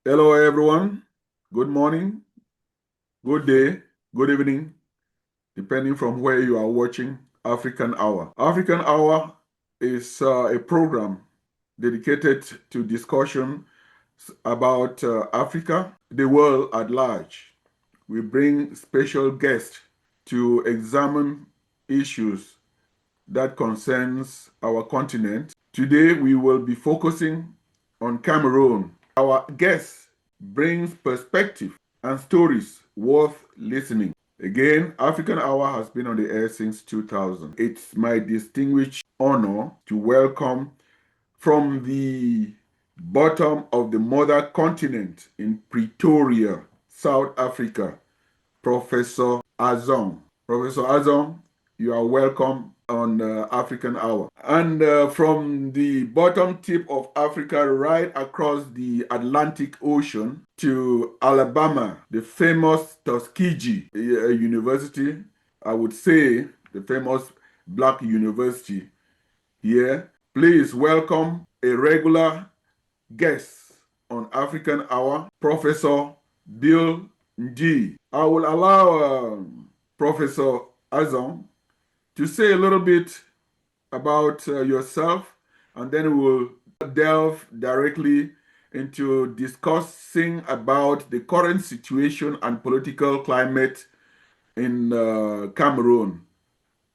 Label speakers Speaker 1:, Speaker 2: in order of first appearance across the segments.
Speaker 1: Hello, everyone. Good morning, good day, good evening, depending from where you are watching African Hour. African Hour is a program dedicated to discussion about Africa, the world at large. We bring special guests to examine issues that concerns our continent. Today, we will be focusing on Cameroon. Our guest brings perspective and stories worth listening. Again, African Hour has been on the air since 2000. It's my distinguished honor to welcome from the bottom of the mother continent in Pretoria, South Africa, Professor Azong. Professor Azong, you are welcome on African Hour. And from the bottom tip of Africa, right across the Atlantic Ocean to Alabama, the famous Tuskegee University, I would say the famous Black University here. Please welcome a regular guest on African Hour, Professor Bill G. I will allow Professor Azam to say a little bit about yourself, and then we'll delve directly into discussing about the current situation and political climate in Cameroon.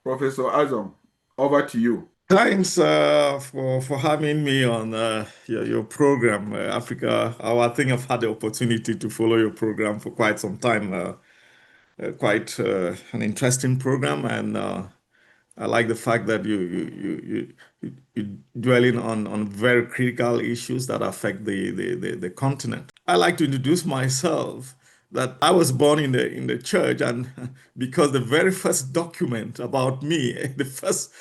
Speaker 1: Professor Azam, over to you.
Speaker 2: Thanks for having me on your program, Africa. I think I've had the opportunity to follow your program for quite some time. Quite an interesting program, and I like the fact that you dwelling on very critical issues that affect the continent. I like to introduce myself that I was born in the church, and because the very first document about me, the first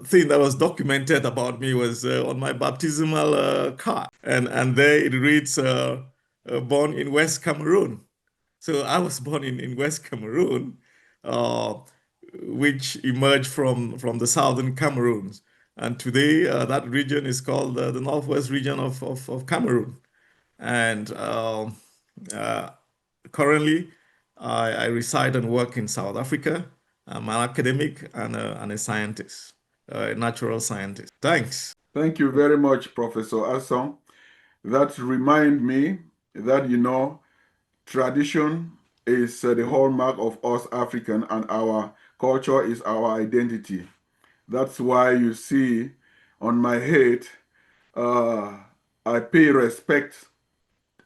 Speaker 2: thing that was documented about me was on my baptismal card, and there it reads born in West Cameroon. So I was born in West Cameroon, uh, which emerged from the southern Cameroons. And today, that region is called the Northwest region of Cameroon. And uh, currently, I reside and work in South Africa. I'm an academic and a scientist, a natural scientist. Thanks.
Speaker 1: Thank you very much, Professor Azam. That remind me that, tradition is the hallmark of us African, and our culture is our identity. That's why you see on my head, uh, I pay respect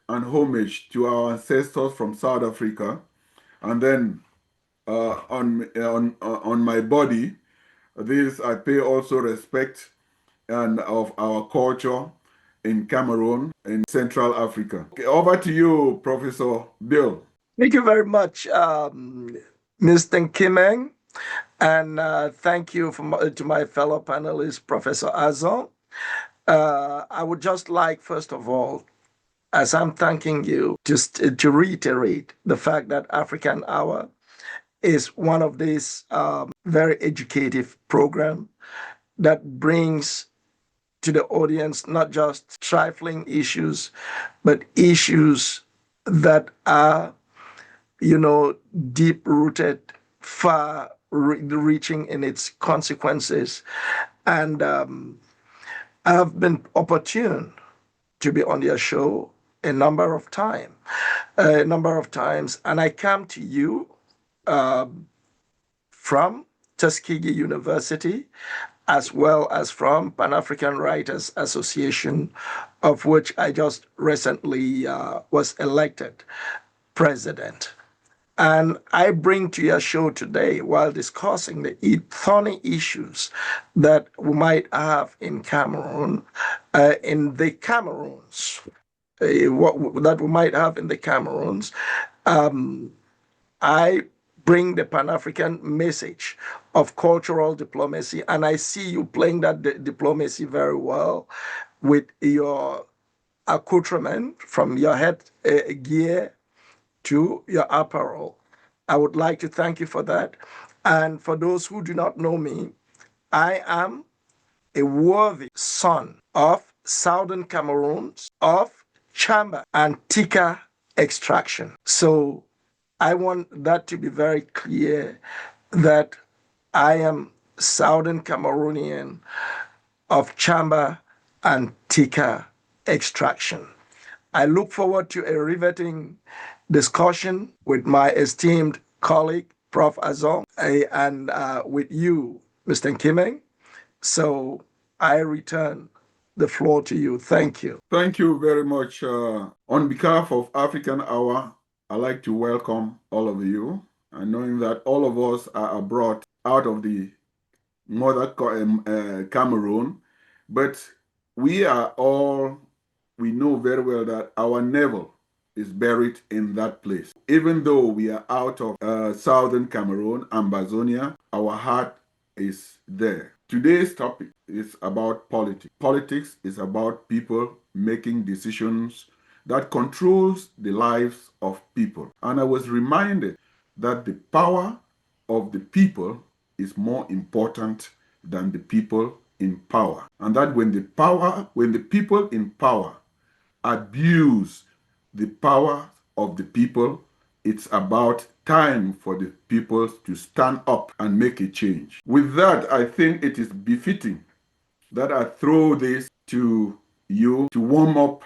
Speaker 1: and homage to our ancestors from South Africa, and then on my body, this I pay also respect and of our culture in Cameroon, in Central Africa. Okay, over to you, Professor Bill.
Speaker 3: Thank you very much, Mr. Kimeng, and thank you to my fellow panelist, Professor Azon. I would just like, first of all, as I'm thanking you, just to reiterate the fact that African Hour is one of these very educative program that brings to the audience not just trifling issues, but issues that are, deep rooted, far reaching in its consequences. And I've been opportune to be on your show a number of times, and I come to you from Tuskegee University, as well as from Pan-African Writers Association, of which I just recently was elected president. And I bring to your show today, while discussing the thorny issues that we might have in Cameroon, in the Cameroons, that we might have in the Cameroons, I bring the Pan-African message of cultural diplomacy, and I see you playing that diplomacy very well with your accoutrement from your head gear to your apparel. I would like to thank you for that. And for those who do not know me, I am a worthy son of Southern Cameroons, of Chamba and Tika extraction. So I want that to be very clear that I am Southern Cameroonian of Chamba and Tika extraction. I look forward to a riveting discussion with my esteemed colleague, Prof. Azong, and with you, Mr. Kimeng. So I return the floor to you. Thank you.
Speaker 1: Thank you very much. On behalf of African Hour, I'd like to welcome all of you, and knowing that all of us are abroad out of the mother Cameroon, but we know very well that our navel is buried in that place. Even though we are out of southern Cameroon, Ambazonia, our heart is there. Today's topic is about politics. Politics is about people making decisions that controls the lives of people. And I was reminded that the power of the people is more important than the people in power. And that when the people in power abuse the power of the people, it's about time for the people to stand up and make a change. With that, I think it is befitting that I throw this to you to warm up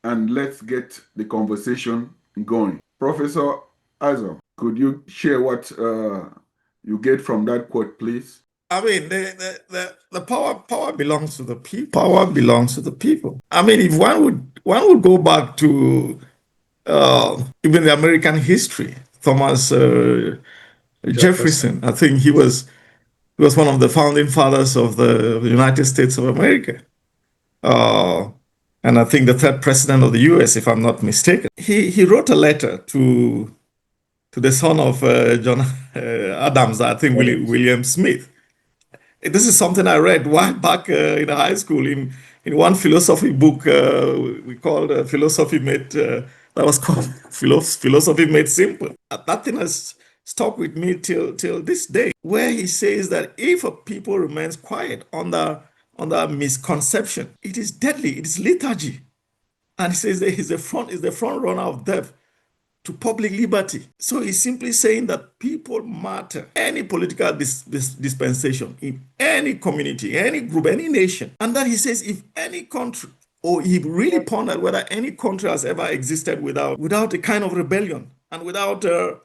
Speaker 1: and let's get the conversation going. Professor Azom, could you share what you get from that quote, please?
Speaker 2: I mean, the power belongs to the people. Power belongs to the people. I mean, if one would go back to even the American history, Thomas Jefferson. I think he was one of the founding fathers of the United States of America, and I think the third president of the U.S., if I'm not mistaken. He wrote a letter to the son of John Adams, I think William Smith. This is something I read while back in high school in one philosophy book we called Philosophy Made that was called Philosophy Made Simple. That thing has stuck with me till this day, where he says that if a people remains quiet under misconception, it is deadly, it is lethargy. And he says that he's the front runner of death to public liberty. So he's simply saying that people matter. Any political dispensation in any community, any group, any nation. And that he says if any country, or he really pondered whether any country has ever existed without a kind of rebellion and without a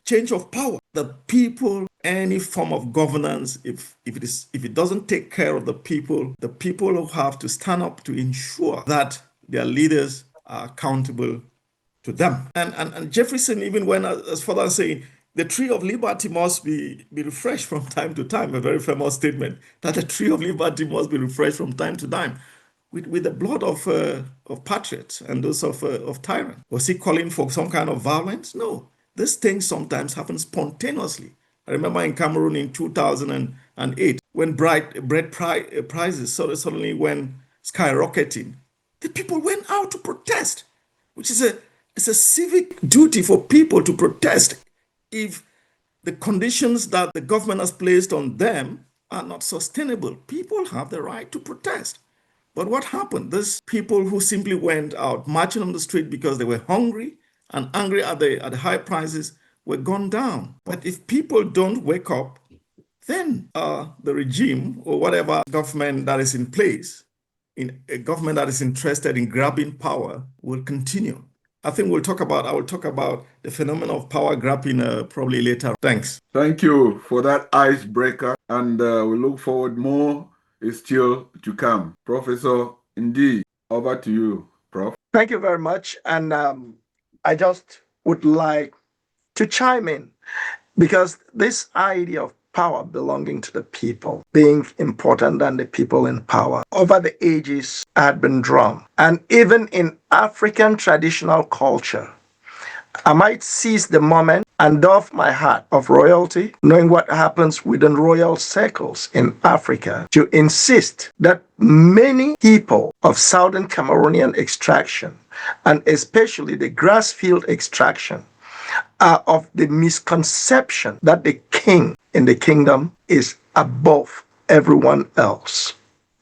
Speaker 2: change of power. The people, any form of governance, if it doesn't take care of the people will have to stand up to ensure that their leaders are accountable to them. And Jefferson even went as far as saying the tree of liberty must be refreshed from time to time, a very famous statement, that the tree of liberty must be refreshed from time to time with the blood of patriots and those of tyrants. Was he calling for some kind of violence? No. This thing sometimes happens spontaneously. I remember in Cameroon in 2008, when bread prices suddenly went skyrocketing, the people went out to protest, which is it's a civic duty for people to protest if the conditions that the government has placed on them are not sustainable. People have the right to protest. But what happened? These people who simply went out marching on the street because they were hungry and angry at the high prices were gone down. But if people don't wake up, then the regime or whatever government that is in place, in a government that is interested in grabbing power, will continue. I think I will talk about the phenomenon of power grabbing probably later. Thanks.
Speaker 1: Thank you for that icebreaker, and we look forward more is still to come. Professor, indeed, over to you, Prof.
Speaker 3: Thank you very much. And I just would like to chime in because this idea of power belonging to the people, being important than the people in power, over the ages had been drawn. And even in African traditional culture, I might seize the moment and doff my hat of royalty, knowing what happens within royal circles in Africa, to insist that many people of Southern Cameroonian extraction, and especially the grassfield extraction, are of the misconception that the king in the kingdom is above everyone else.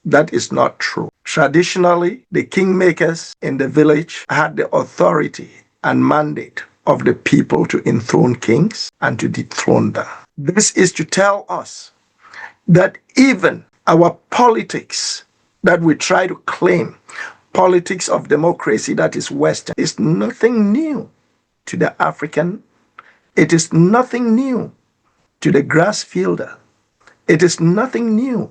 Speaker 3: That is not true. Traditionally, the kingmakers in the village had the authority and mandate of the people to enthrone kings and to dethrone them. This is to tell us that even our politics that we try to claim, politics of democracy that is Western, is nothing new to the African. It is nothing new to the grass fielder. It is nothing new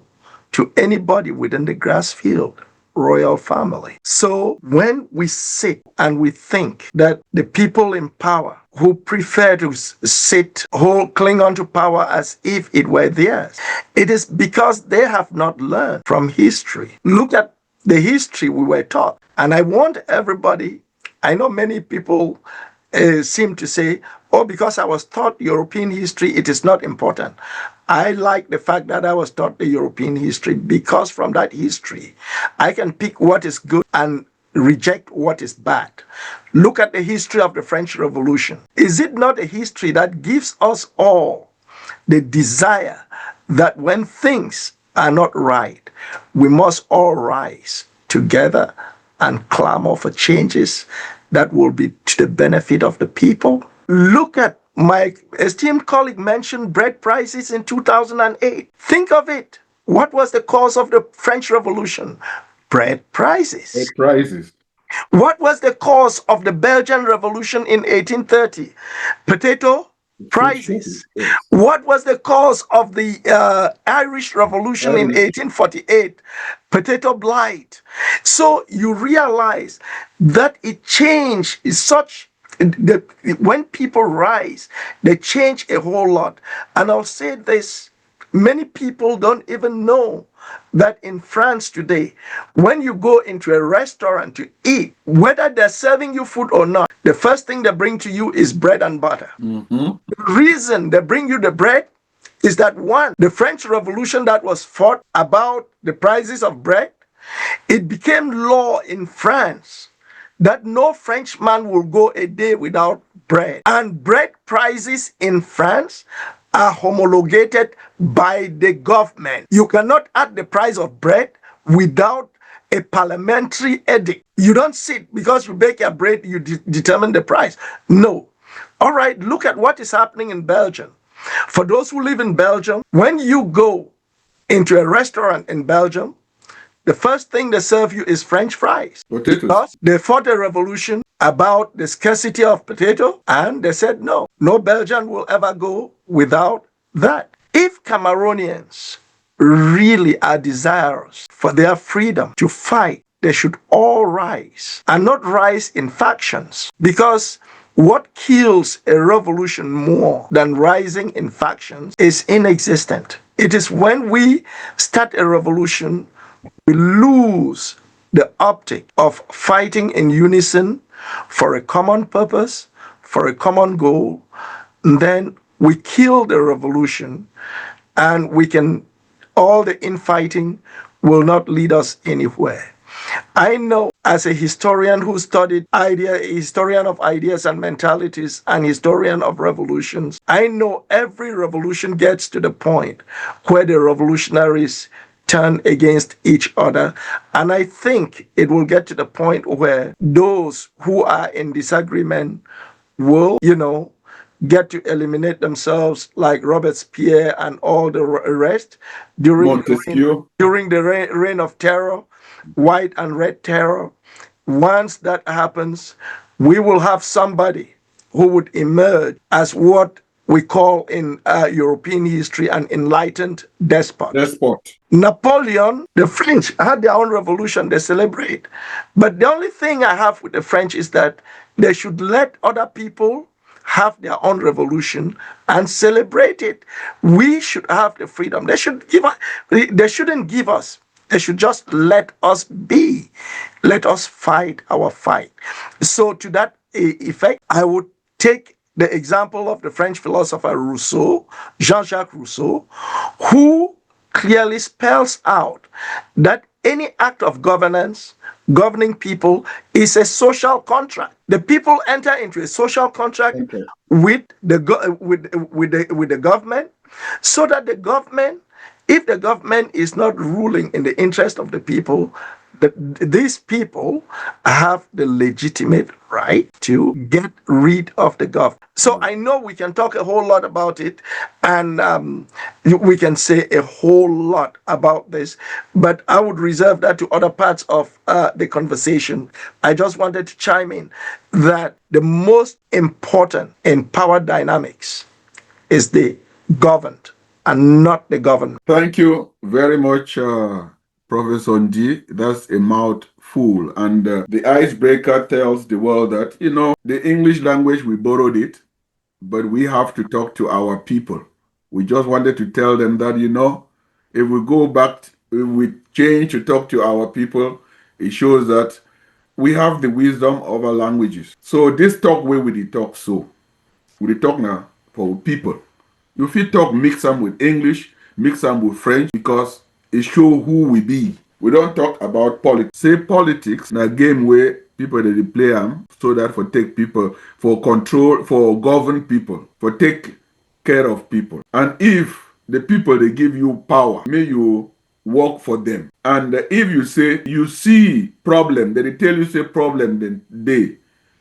Speaker 3: to anybody within the Grassfield royal family. So when we sit and we think that the people in power who prefer to sit, who cling on to power as if it were theirs, it is because they have not learned from history. Look at the history we were taught. And I want everybody, I know many people seem to say, oh, because I was taught European history, it is not important. I like the fact that I was taught the European history because from that history, I can pick what is good and reject what is bad. Look at the history of the French Revolution. Is it not a history that gives us all the desire that when things are not right, we must all rise together and clamor for changes that will be to the benefit of the people? Look at my esteemed colleague mentioned bread prices in 2008. Think of it. What was the cause of the French Revolution? Bread prices.
Speaker 1: Bread prices.
Speaker 3: What was the cause of the Belgian Revolution in 1830? Potato prices.
Speaker 1: Yes.
Speaker 3: What was the cause of the Irish Revolution in 1848? Potato blight. So you realize that it changed is such. When people rise, they change a whole lot. And I'll say this, many people don't even know that in France today, when you go into a restaurant to eat, whether they're serving you food or not, the first thing they bring to you is bread and butter.
Speaker 1: Mm-hmm.
Speaker 3: The reason they bring you the bread is that one, the French Revolution that was fought about the prices of bread, it became law in France that no Frenchman will go a day without bread. And bread prices in France are homologated by the government. You cannot add the price of bread without a parliamentary edict. You don't sit because you bake your bread, you determine the price. No. All right, look at what is happening in Belgium. For those who live in Belgium, when you go into a restaurant in Belgium, the first thing they serve you is French fries.
Speaker 1: Potatoes.
Speaker 3: Because they fought a revolution about the scarcity of potato, and they said no Belgian will ever go without that. If Cameroonians really are desirous for their freedom to fight, they should all rise and not rise in factions, because what kills a revolution more than rising in factions is inexistent. It is when we start a revolution, we lose the optic of fighting in unison for a common purpose, for a common goal, and then we kill the revolution, and all the infighting will not lead us anywhere. I know as a historian who studied a historian of ideas and mentalities and historian of revolutions, I know every revolution gets to the point where the revolutionaries turn against each other. And I think it will get to the point where those who are in disagreement will, get to eliminate themselves, like Robespierre and all the rest during the reign of terror, white and red terror. Once that happens, we will have somebody who would emerge as what we call in European history an enlightened despot. Napoleon, the French had their own revolution, they celebrate. But the only thing I have with the French is that they should let other people have their own revolution and celebrate it. We should have the freedom. They shouldn't give us. They should just let us be. Let us fight our fight. So to that effect, I would take the example of the French philosopher Rousseau, Jean-Jacques Rousseau, who clearly spells out that any act of governance, governing people, is a social contract. The people enter into a social contract with the government, so that the government If the government is not ruling in the interest of the people, these people have the legitimate right to get rid of the government. So I know we can talk a whole lot about it, and we can say a whole lot about this, but I would reserve that to other parts of the conversation. I just wanted to chime in that the most important in power dynamics is the governed and not the government.
Speaker 1: Thank you very much, Professor Ndi. That's a mouthful. And the icebreaker tells the world that, the English language, we borrowed it, but we have to talk to our people. We just wanted to tell them that, if we go back, if we change to talk to our people, it shows that we have the wisdom of our languages. So this talk where we talk so. We talk now for people. You fit talk mix them with English, mix them with French, because it show who we be. We don't talk about politics. Say politics na game where people they play them so that for take people, for control, for govern people, for take care of people. And if the people they give you power, may you work for them. And if you say you see problem, they tell you say problem, then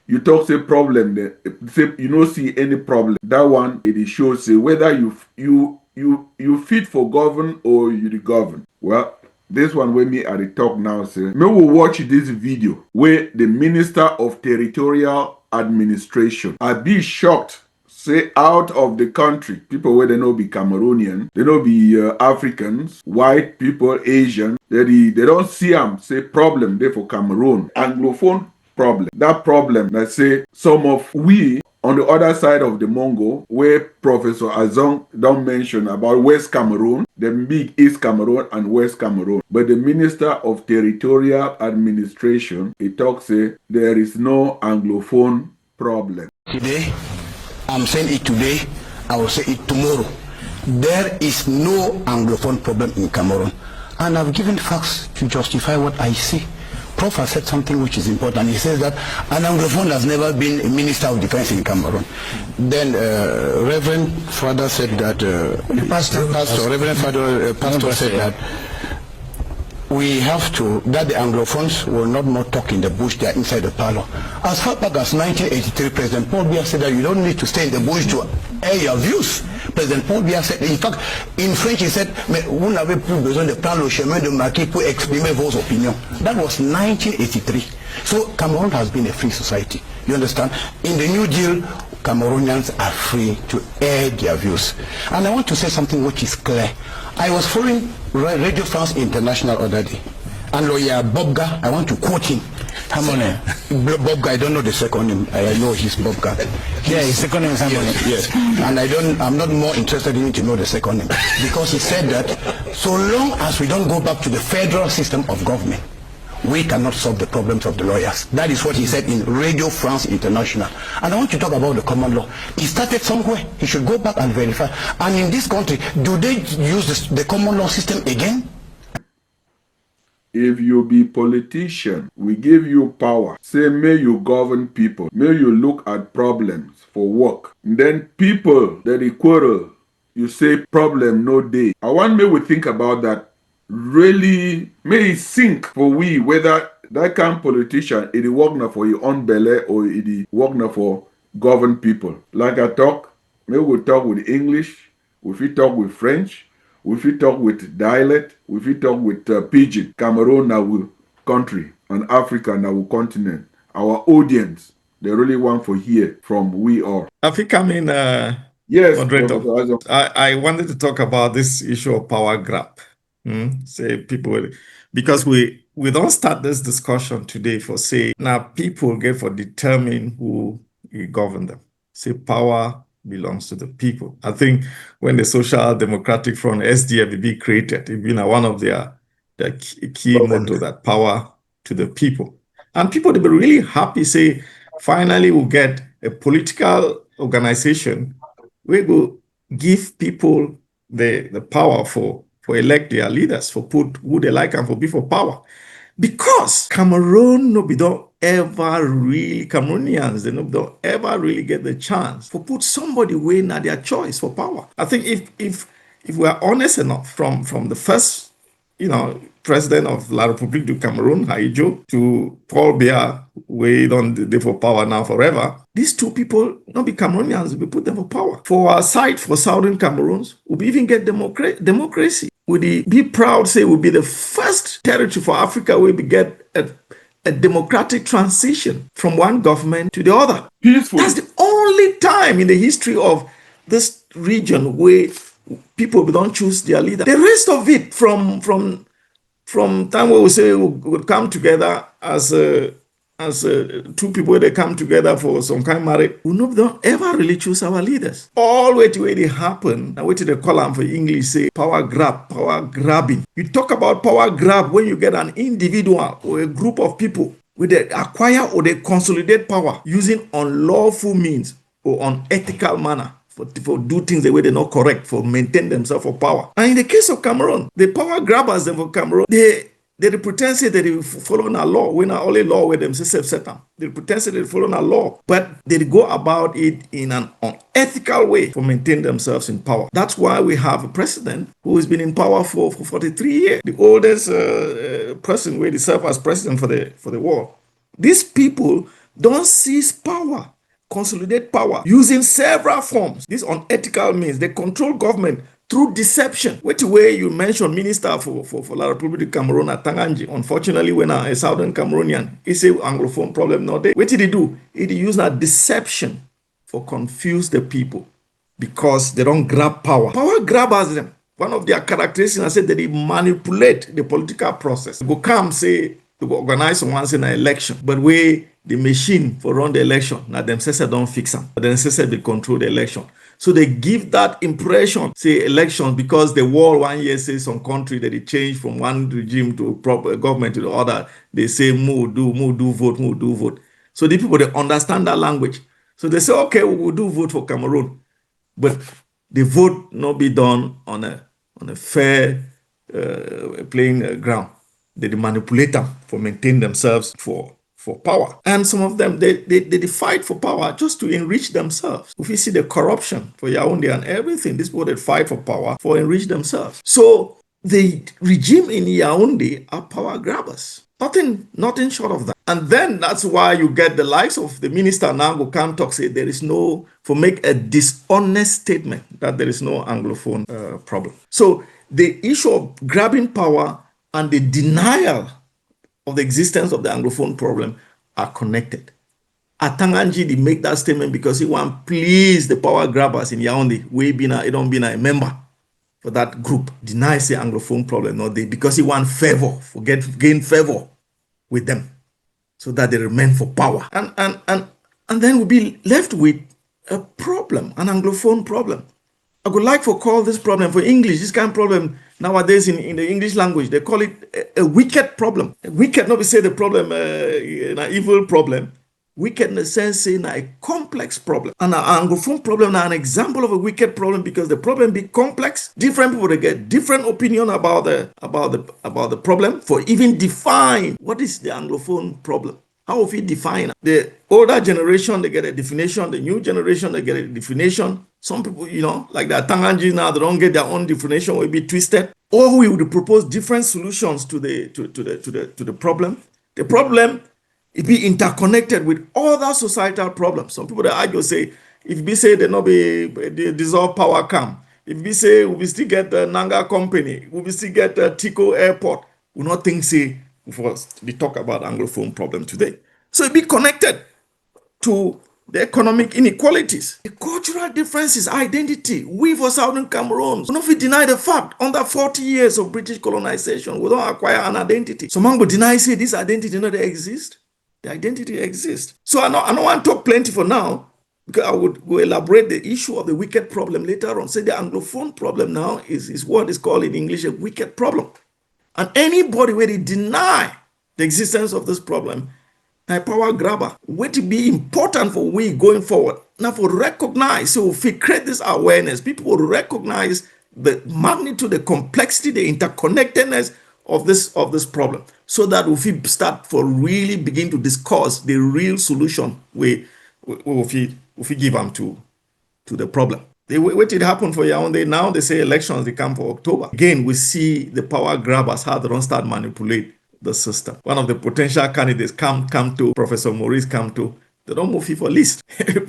Speaker 1: you talk say problem, then say you don't see any problem. That one it shows say whether you fit for govern or you the govern. Well, this one where me at the talk now say me will watch this video where the Minister of Territorial Administration. I be shocked. Say out of the country, people where they know be Cameroonian, they know be Africans, white people, Asian, they don't see them say problem there for Cameroon. Anglophone problem. That problem that say some of we on the other side of the Mongo, where Professor Azong don't mention about West Cameroon, the big East Cameroon and West Cameroon. But the Minister of Territorial Administration, he talks say there is no Anglophone problem.
Speaker 4: Today, I'm saying it today, I will say it tomorrow. There is no Anglophone problem in Cameroon. And I've given facts to justify what I see. Prof has said something which is important. He says that an Anglophone has never been a Minister of Defense in Cameroon. Then Reverend Father said that, Pastor said that we have to, that the Anglophones will not more talk in the bush, they are inside the parlor. As far back as 1983, President Paul Biya said that you don't need to stay in the bush to air your views. President Paul Biya said, in fact, in French he said, mais vous n'avez plus besoin de prendre le chemin de Maquis pour exprimer vos opinions. That was 1983. So Cameroon has been a free society. You understand? In the New Deal, Cameroonians are free to air their views. And I want to say something which is clear. I was following Radio France International other day, and lawyer Bobga, I want to quote him. Come on, Bobga, I don't know the second name. I know he's Bobga. Yeah, his second name is Hamone. Yes, and I'm not more interested in to know the second name, because he said that so long as we don't go back to the federal system of government, we cannot solve the problems of the lawyers. That is what he said in Radio France International. And I want to talk about the common law. He started somewhere. He should go back and verify. And in this country, do they use the common law system again?
Speaker 1: If you be politician, we give you power. Say, may you govern people. May you look at problems for work. And then people that they quarrel, you say problem no day. I want me we think about that. Really may it sink for we whether that kind of politician it work now for your own belly or it work now for govern people. Like I talk, maybe we talk with English, we fit talk with French, we fit talk with dialect, we fit talk with pidgin. Cameroon our country and Africa our continent. Our audience, they really want to hear from we all.
Speaker 2: Africa,
Speaker 1: yes,
Speaker 2: moderator, I wanted to talk about this issue of power grab. Say people, because we don't start this discussion today for say now people get for determine who govern them. Say power belongs to the people. I think when the Social Democratic Front SDFB created, it been one of their key motto that power to the people. And people they be really happy say finally we'll get a political organization we will give people the power for elect their leaders, for put who they like and for be for power. Because Cameroon Cameroonians, they don't ever really get the chance for put somebody way now their choice for power. I think if if we are honest enough, from the first, president of La République du Cameroun, Haijo, to Paul Biya, we don't dey for power now forever. These two people, not be Cameroonians, we put them for power. For our side, for Southern Cameroons, we even get democracy. We be proud, say we'll be the first territory for Africa where we get a democratic transition from one government to the other.
Speaker 1: Peaceful.
Speaker 2: That's the only time in the history of this region where people don't choose their leader. The rest of it, from time where we say we would come together as two people, they come together for some kind of marriage, we don't ever really choose our leaders. All the way to where they happen, and wait till they call them for English, say power grab, power grabbing. You talk about power grab when you get an individual or a group of people where they acquire or they consolidate power using unlawful means or unethical manner for do things the way they're not correct, for maintain themselves for power. And in the case of Cameroon, the power grabbers for Cameroon, they pretend say that they follow a law. We're not only law where themselves set them. They pretend say they follow a law, but they go about it in an unethical way for maintain themselves in power. That's why we have a president who has been in power for 43 years, the oldest person where they serve as president for the world. These people don't seize power, consolidate power using several forms. These unethical means, they control government through deception. Which way you mentioned minister for La République du Cameroun at Tanganji. Unfortunately, when a Southern Cameroonian, it's a Anglophone problem not there. What did he do? He used a deception for confuse the people because they don't grab power. Power grabbers them. One of their characteristics, I said that they manipulate the political process. They go come say to organize once in an election, but where the machine for run the election, now themselves don't fix them. Themselves they control the election. So they give that impression, say elections, because the world 1 year says some country that it changed from one regime to a proper government to the other. They say move, do, vote. So the people, they understand that language. So they say, okay, we will do vote for Cameroon. But the vote not be done on a fair playing ground. They manipulate them for maintain themselves for power. And some of them, they fight for power just to enrich themselves. If you see the corruption for Yaoundé and everything, these people that fight for power for enrich themselves. So the regime in Yaoundé are power grabbers. Nothing short of that. And then that's why you get the likes of the minister now who can talk, say there is no, for make a dishonest statement that there is no Anglophone problem. So the issue of grabbing power and the denial of the existence of the Anglophone problem are connected. At Tanganji, they make that statement because he want please the power grabbers in Yaoundé, he don't be a member for that group, deny the Anglophone problem, not they, because he want favor, gain favor with them, so that they remain for power. And then we'll be left with a problem, an Anglophone problem. I would like to call this problem for English, this kind of problem nowadays in the English language, they call it a wicked problem. Wicked, not to say the problem, an evil problem. Wicked in the sense, saying a complex problem. And an Anglophone problem is an example of a wicked problem because the problem be complex. Different people, they get different opinion about the problem for even define what is the Anglophone problem. How will we define it? The older generation, they get a definition. The new generation, they get a definition. Some people, like the Tanganji now, they don't get their own definition, will be twisted. Or we would propose different solutions to the problem. The problem, it be interconnected with other societal problems. Some people, they argue, say, if we say they dissolve Power-Cameroun, if we say we still get the Nanga company, we still get the Tico airport, we not think, say, first, we talk about Anglophone problem today. So it be connected to the economic inequalities, the cultural differences, identity. We for Southern Cameroon, we not deny the fact, under 40 years of British colonization, we don't acquire an identity. Some people deny, say this identity not exist. The identity exists. So I don't want to talk plenty for now, because I would go elaborate the issue of the wicked problem later on. Say the Anglophone problem now is what is called in English a wicked problem. And anybody where they deny the existence of this problem, a power grabber, what to be important for we going forward. Now for recognize, so if we create this awareness, people will recognize the magnitude, the complexity, the interconnectedness of this problem, so that if we start for really begin to discuss the real solution, if we give them to the problem. They waited happen for Yaoundé. Now they say elections, they come for October. Again, we see the power grabbers, how they don't start manipulate the system. One of the potential candidates come to Professor Maurice come to, they don't move for list.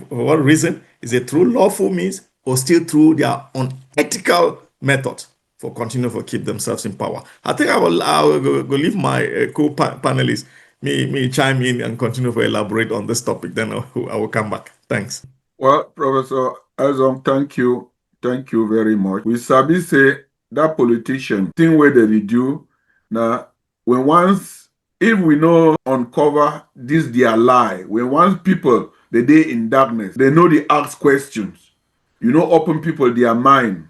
Speaker 2: For what reason? Is it through lawful means or still through their unethical method for continue to keep themselves in power? I think I will go leave my co-panelists me chime in and continue to elaborate on this topic. Then I will come back. Thanks.
Speaker 1: Well, Professor Azong, thank you. Thank you very much. We sabi say that politician thing where they do now when once if we know uncover this their lie, when once people they day in darkness, they know they ask questions. You know, open people their mind.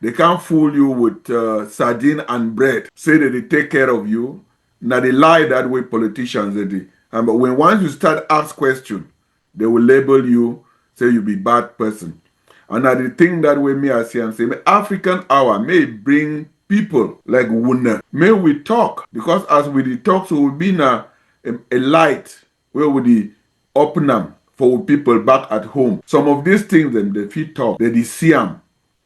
Speaker 1: They can't fool you with sardine and bread. Say that they take care of you. Now they lie that way politicians they do. But when once you start ask questions, they will label you, say you be bad person. And I think that way me I say and say, African Hour may bring people like Wuna. May we talk, because as we talk, so we'll be in a light where we open them for people back at home. Some of these things, them they fit talk, they see them.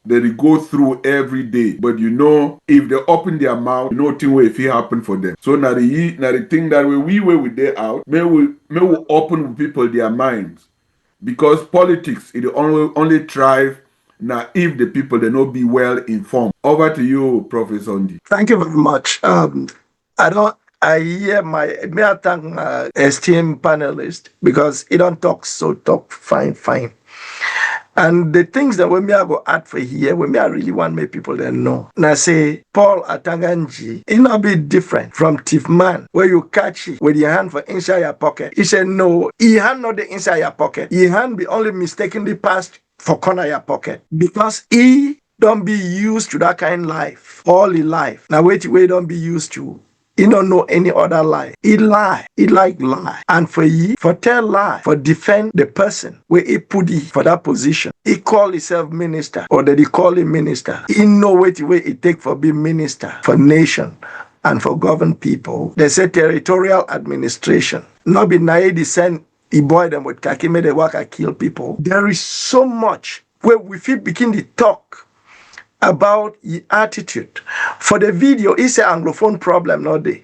Speaker 1: They go through every day. But you know, if they open their mouth, you know thing will if it happen for them. So now the thing that we with they out, may we open people their minds. Because politics, it only thrive now if the people they not be well informed. Over to you, Professor Ndi.
Speaker 3: Thank you very much. I hear may I thank my esteemed panelist because he don't talk fine. And the things that when me I go add for here, when me I really want make people that know. Now say Paul Atanganji, it not be different from thief man where you catch it with your hand for inside your pocket. He said no, he hand not the inside your pocket. He hand be only mistakenly passed for corner your pocket because he don't be used to that kind of life all his life. Now wait don't be used to. He don't know any other lie. He lie. He like lie. And for tell lie, for defend the person where he put it for that position. He call himself minister or that he call him minister. He know what way he take for being minister for nation and for govern people. They say territorial administration. Not be naive descend he boy them with kaki made the work kill people. There is so much where we feel begin to talk about the attitude. For the video, it's an Anglophone problem, not they.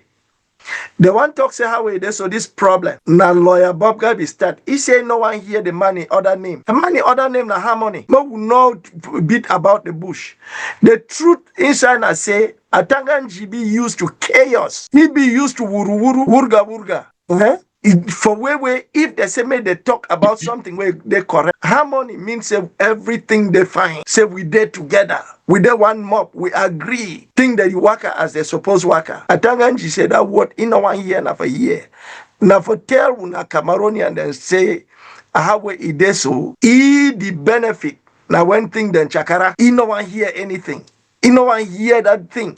Speaker 3: The one talk say how it is, so this problem. Now lawyer Bob Gabi start. He say no one hear the money other name. The money other name na harmony. No know bit about the bush. The truth inside I say Atanganji be used to chaos. He be used to wurga. For where if they say may they talk about something where they correct. Harmony means everything they find. Say we did together. We did one mob. We agree. Think that you work as they supposed worker. Atanganji said that word in a 1 year and a year. Now for tell una Cameroonian then say how it is so. The benefit. Now one thing then chakara. He no one hear anything. He no one hear that thing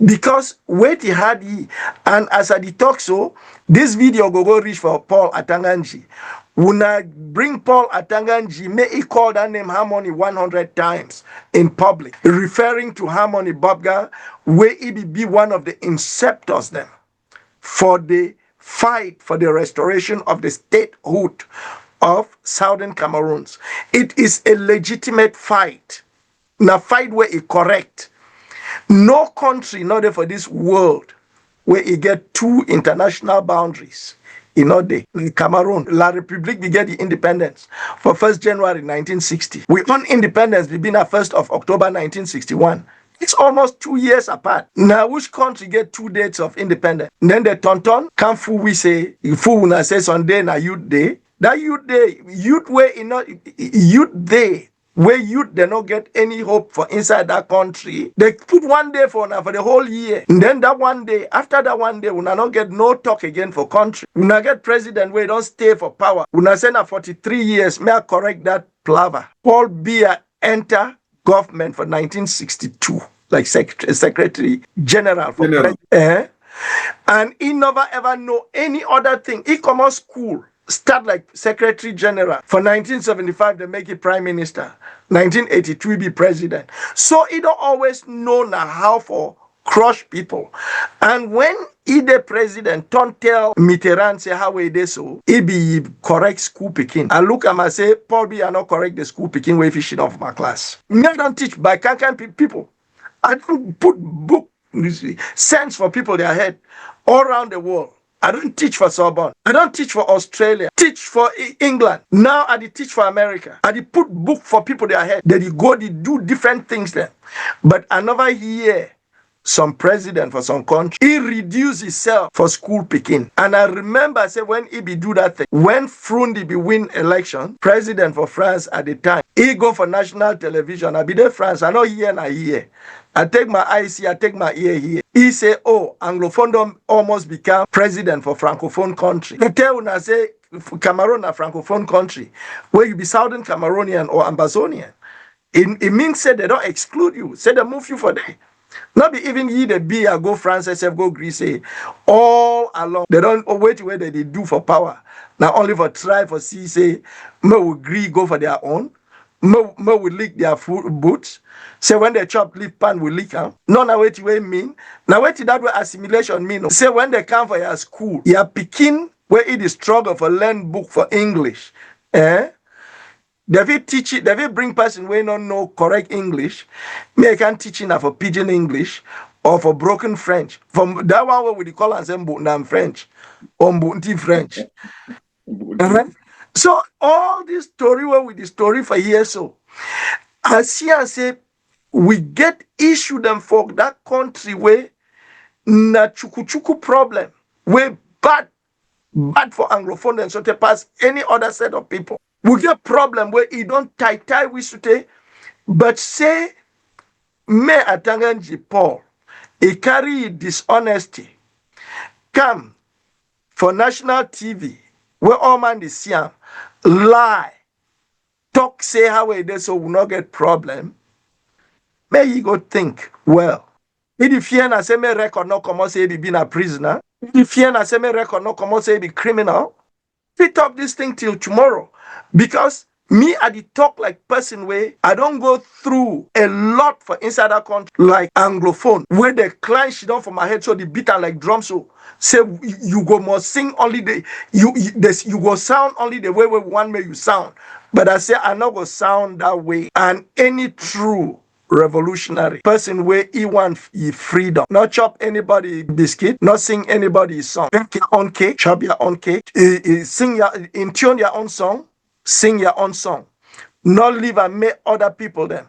Speaker 3: because wait he had he and as I talk so this video go reach for Paul Atanganji. When I bring Paul Atanganji, may he call that name Harmony 100 times in public, referring to Harmony Bobga, where he be one of the inceptors them for the fight for the restoration of the statehood of Southern Cameroons. It is a legitimate fight. Now fight where it correct. No country, not there for this world, where it get two international boundaries. In Ode, Cameroon, La République, we get the independence for 1st January 1960. We earn independence between the 1st of October 1961. It's almost 2 years apart. Now, which country get 2 dates of independence? Then the tonton, can fool we say, if we say Sunday na youth day, that youth day, youth way, youth day, where youth they not get any hope for inside that country. They put 1 day for the whole year. And then that 1 day, after that 1 day, we not get no talk again for country. We not get president where don't stay for power. We not send 43 years. May I correct that plava? Paul Biya enter government for 1962, like Secretary General for president. And he never ever know any other thing. He come out school. Start like Secretary General. For 1975, they make it Prime Minister. 1982, be President. So he don't always know now how for crush people. And when the president don't tell Mitterrand say how it is so, he be correct school picking. I look at him and say, Paul B, I not correct the school picking way fishing off my class. Me I don't teach by can people. I don't put book sense for people their head all around the world. I don't teach for Sorbonne. I don't teach for Australia. Teach for England. Now I teach for America. I put book for people their head. They go, they do different things there. But I never hear some president for some country, he reduced himself for school picking. And I remember I said when he be do that thing, when Frundi be win election, president for France at the time, he go for national television. I be there France, I know here and I hear. I take my eyes here, I take my ear here. He say, oh, Anglophone don't almost become president for Francophone country. They tell when I say Cameroon a Francophone country, where you be Southern Cameroonian or Ambazonian. It means say they don't exclude you, say they move you for there. Not be even ye the be a go France SF go Greece all along. They don't wait where they do for power. Now only for try for see say me will agree go for their own. Me will lick their food boots. Say when they chop leaf pan will lick them. No now wait way mean. Now wait that way assimilation mean. Say when they come for your school, you are picking where it is struggle for learn book for English. They will teach it, they will bring person who don't know correct English. Me I can teach enough for pidgin English or for broken French. From that one where we call and say Mbunam French or Mbunti French. So all this story where with the story for years so I see and say we get issue them for that country where na chuku problem where bad for Anglophone and so to pass any other set of people. We get problem where he don't tie we sute, but say me atanganji Paul, he carry dishonesty, come for national TV, where all man is see him, lie, talk say how it is so we not get problem. May you go think, well, if you na say me record no come say he be a prisoner, if you na say me record no come say he be criminal, fit up this thing till tomorrow. Because me, I did talk like person way. I don't go through a lot for inside that country like Anglophone, where the client she down for my head, so the beat like drum. So say you go must sing only the you go sound only the way one way you sound. But I say I not go sound that way. And any true revolutionary person where he want freedom, not chop anybody biscuit, not sing anybody's song, bake your own cake, chop your own cake, sing in tune your own song. Sing your own song. Not live and make other people then.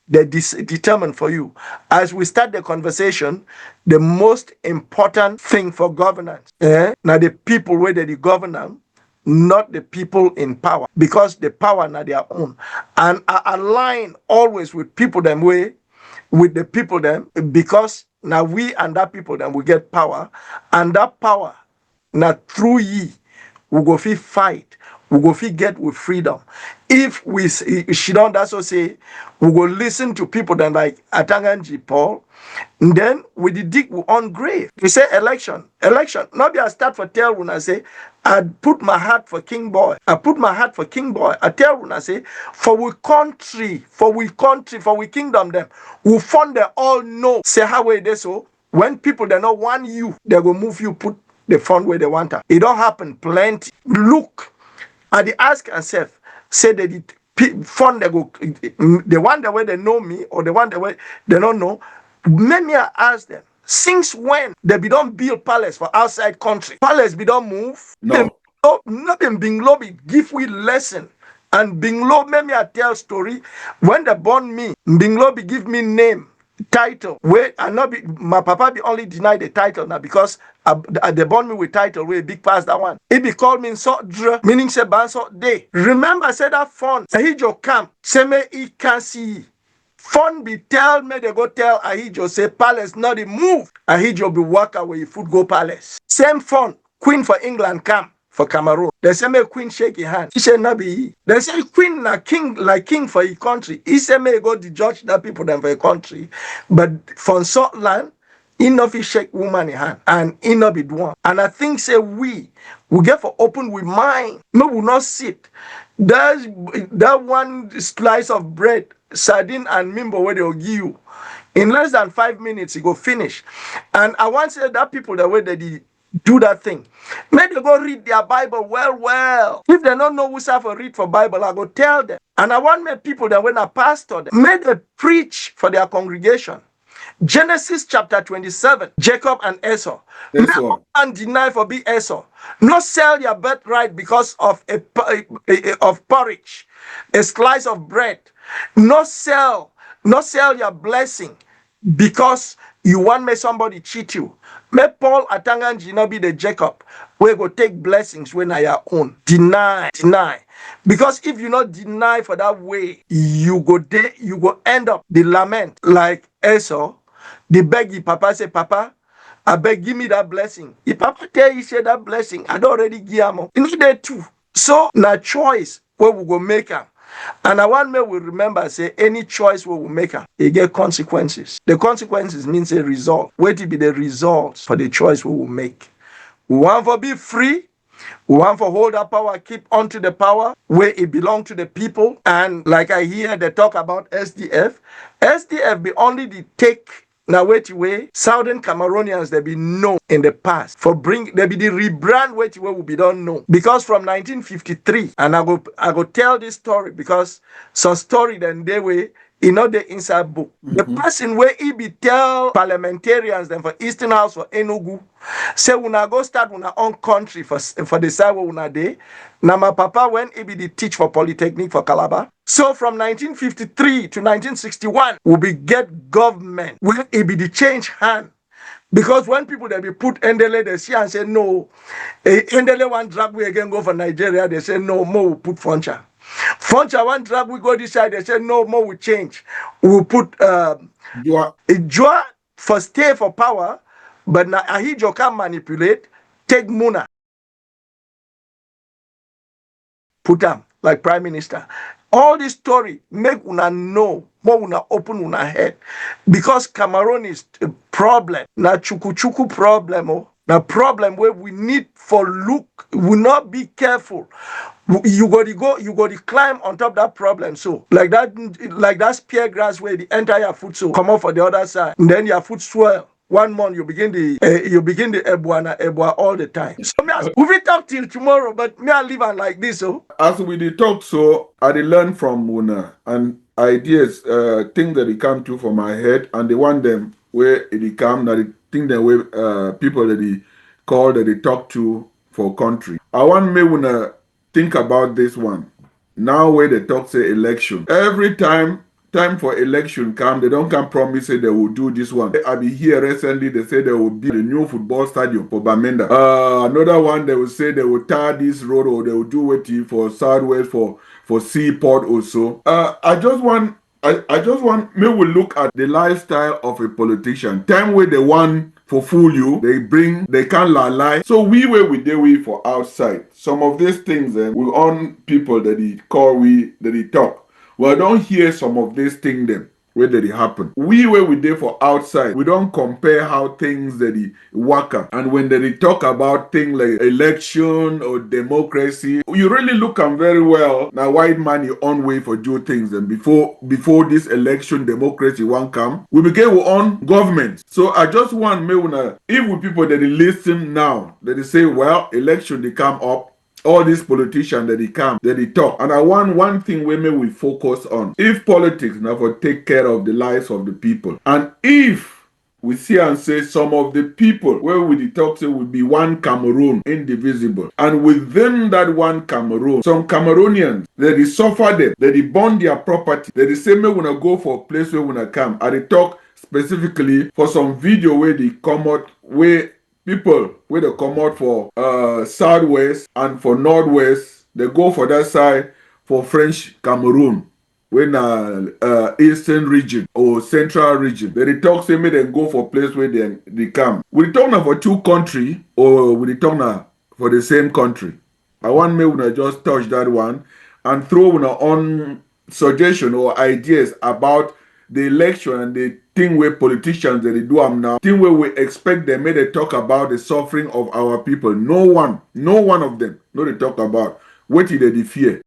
Speaker 3: They're determined for you. As we start the conversation, the most important thing for governance, now the people where they govern, not the people in power, because the power not their own. And I align always with people them way, with the people them, because now we and that people them we get power, and that power now through ye we go fit fight. We go fit get with freedom. If we she don't also say we go listen to people that like Atanganji Paul, and then we dig we on grave. We say election. Not be I start for tell when I say I put my heart for King Boy. I put my heart for King Boy. I tell when I say for we country, for we kingdom them. We fund they all know. Say how it is so when people they not want you, they go move you put the fund where they want her. It don't happen plenty. Look. And they ask themselves, say that it fund they go, the one that way they know me or the one that way they don't know. Many I ask them, since when they be don't build palace for outside country? Palace be don't move.
Speaker 1: No.
Speaker 3: Nothing Binglo be give we lesson. And Binglo maybe I tell story. When they born me, Binglo be give me name. Title where I not be my papa be only deny the title now because they born me with title where big past that one. It be called me so meaning say ban so day. Remember I said that fun Ahijo come say me he can see fun be tell me they go tell Ahijo say palace not the move. Ahijo be walk away food go palace. Same fun Queen for England come for Cameroon. They say me queen shake your hand. He said not be he. They say queen like king for your country. He say me go to judge that people them for your country. But for Scotland, he not be shake woman in hand and he not be the one. And I think say we get for open with mind. No, we will not sit. There's that one slice of bread, sardine and mimbo where they'll give you. In less than 5 minutes, he go finish. And I want to say that people, the way that they do that thing, make they go read their Bible well. If they don't know who's have to read for Bible, I go tell them. And I want my people that when I pastor them, may they preach for their congregation. Genesis chapter 27, Jacob and Esau.
Speaker 1: Esau.
Speaker 3: No man deny for be Esau. No sell your birthright because of of porridge, a slice of bread. No sell your blessing because you want me somebody cheat you. May Paul Atanganji not be the Jacob. We go take blessings when I are own. Deny. Because if you not deny for that way, you go end up the lament like Esau. The beg you, Papa say, Papa, I beg give me that blessing. If Papa tell you say that blessing, I don't already give him. You know that too. So na choice where we go make am. And I want me will remember say any choice we will make am, it get consequences. The consequences means a result. What will be the results for the choice we will make? We want to be free. We want to hold that power, keep onto the power where it belongs to the people. And like I hear they talk about SDF, SDF be only the take now wait way Southern Cameroonians they be known in the past for bring they be the rebrand wait way will be done know because from 1953 and I go tell this story because some story then they way in the inside book. The person where he be tell parliamentarians then for Eastern House for Enugu say una go start una own country for the side where una day. Now my papa when he be the teach for Polytechnic for Calabar. So from 1953 to 1961 we be get government where it be the change hand. Because when people they be put Endele, they see and say no. Endele one drag we again go for Nigeria, they say no, more we put Foncha. Foncha one drag we go this side, they say no, more we change. We put Joa for stay for power, but now Ahijo can manipulate, take Muna. Put them like Prime Minister. All this story make una know, more una open una head. Because Cameroon is a problem. Na chuku problem. Oh. Na problem where we need for look, we not be careful. You got to climb on top of that problem. So like that spear grass where the entire foot so come off for the other side. And then your foot swell. 1 month you begin the Ebwa all the time. So we will talk till tomorrow, but me I live on like this. Oh.
Speaker 1: As we did talk, so I did learn from Muna and ideas, things that they come to for my head, and they want them where it come that the thing that way people that they call that they talk to for country. I want me Muna think about this one. Now where they talk say election. Every time for election come, they don't come promise say they will do this one. I be here recently, they say there will be a new football stadium for Bamenda. Another one, they will say they will tar this road or they will do it for Southwest for Seaport also. I just want me will look at the lifestyle of a politician. Time where they want for fool you, they can't lie. So we were with the way for outside. Some of these things we on people that he call that he talk. Well, don't hear some of these things then where did it happen. We were with there for outside. We don't compare how things that they work out. And when they talk about things like election or democracy, you really look at very well now white man your own way for do things. And before this election democracy won't come, we begin our own government. So I just want me if we people that they listen now, that they say, well, election they come up. All these politicians that they talk. And I want one thing women will focus on. If politics now for take care of the lives of the people. And if we see and say some of the people where we talk say will be one Cameroon, indivisible. And within that one Cameroon, some Cameroonians, they suffer them, they burn their property, they say me wanna go for a place where we wanna come. And they talk specifically for some video where they come out where people where they come out for Southwest and for Northwest, they go for that side for French Cameroon, when Eastern region or Central region. They talk say me then go for place where they come. We talk now for two country or we talk now for the same country. I want me to just touch that one and throw on suggestion or ideas about the election and the thing where politicians that they do them now, thing where we expect them, may they talk about the suffering of our people. No one of them, no they talk about what did they fear.